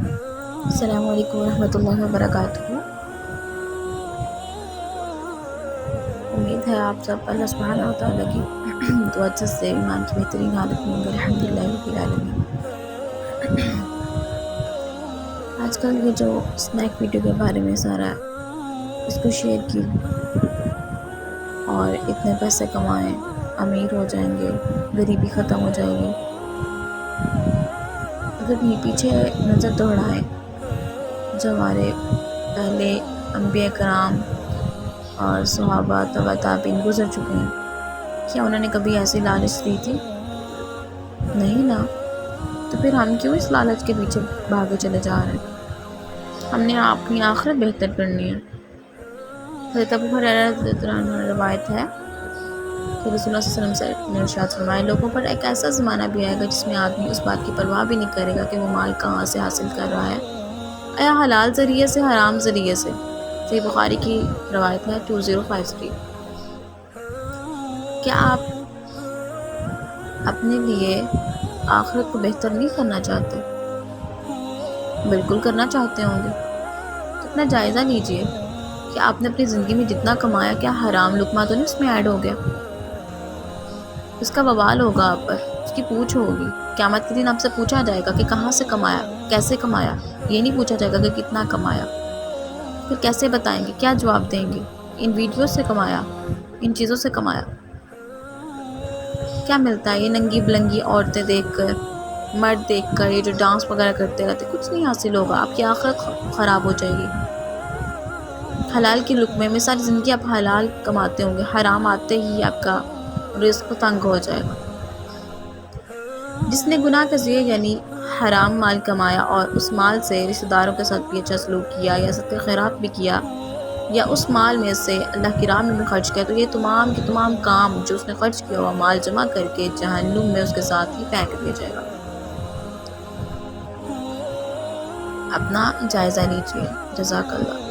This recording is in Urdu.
السلام علیکم ورحمۃ اللہ وبرکاتہ۔ امید ہے آپ سب اللہ سبحانہ و تعالیٰ کی توجہ سے ایمان کی بہترین حالت میں ہوں گے، الحمدللہ رب العالمین۔ آج کل یہ جو اسنیک ویڈیو کے بارے میں سارا اس کو شیئر کی اور اتنے پیسے کمائیں، امیر ہو جائیں گے، غریبی ختم ہو جائے گی۔ اگر یہ پیچھے نظر دوڑائیں جو ہمارے پہلے انبیاء کرام اور صحابہ تبع تابعین گزر چکے ہیں، کیا انہوں نے کبھی ایسی لالچ دی تھی؟ نہیں نا۔ تو پھر ہم کیوں اس لالچ کے پیچھے بھاگے چلے جا رہے ہیں؟ ہم نے اپنی آخرت بہتر کرنی ہے۔ حضرت ابو ہریرہ رضی اللہ عنہ روایت ہے کہ رسول اللہ صلی اللہ علیہ وسلم سے نے ارشاد فرمایا، لوگوں پر ایک ایسا زمانہ بھی آئے گا جس میں آدمی اس بات کی پرواہ بھی نہیں کرے گا کہ وہ مال کہاں سے حاصل کر رہا ہے، یا حلال ذریعے سے حرام ذریعے سے۔ صحیح بخاری کی روایت ہے 2053۔ کیا آپ اپنے لیے آخرت کو بہتر نہیں کرنا چاہتے؟ بالکل کرنا چاہتے ہوں گے۔ تو اپنا جائزہ لیجئے کہ آپ نے اپنی زندگی میں جتنا کمایا، کیا حرام لقمہ تو نہیں اس میں ایڈ ہو گیا؟ اس کا وبال ہوگا آپ پر، اس کی پوچھ ہوگی۔ قیامت کے دن آپ سے پوچھا جائے گا کہ کہاں سے کمایا، کیسے کمایا۔ یہ نہیں پوچھا جائے گا کہ کتنا کمایا۔ پھر کیسے بتائیں گے، کیا جواب دیں گے؟ ان ویڈیو سے کمایا، ان چیزوں سے کمایا۔ کیا ملتا ہے یہ ننگی بلنگی عورتیں دیکھ کر، مرد دیکھ کر، یہ جو ڈانس وغیرہ کرتے رہتے، کچھ نہیں حاصل ہوگا۔ آپ کی آخرت خراب ہو جائے گی۔ حلال کی لقمے میں ساری زندگی آپ حلال کماتے ہوں گے، حرام آتے ہی آپ کا رزق تنگ ہو جائے گا۔ جس نے گناہ کا ذریعہ یعنی حرام مال کمایا اور اس مال سے رشتہ داروں کے ساتھ بھی اچھا سلوک کیا، یا صدقہ خیرات بھی کیا، یا اس مال میں سے اللہ کی راہ میں بھی خرچ کیا، تو یہ تمام کے تمام کام جو اس نے خرچ کیا ہوا مال جمع کر کے جہنم میں اس کے ساتھ ہی پھینک دیا جائے گا۔ اپنا جائزہ لیجیے۔ جزاک اللہ۔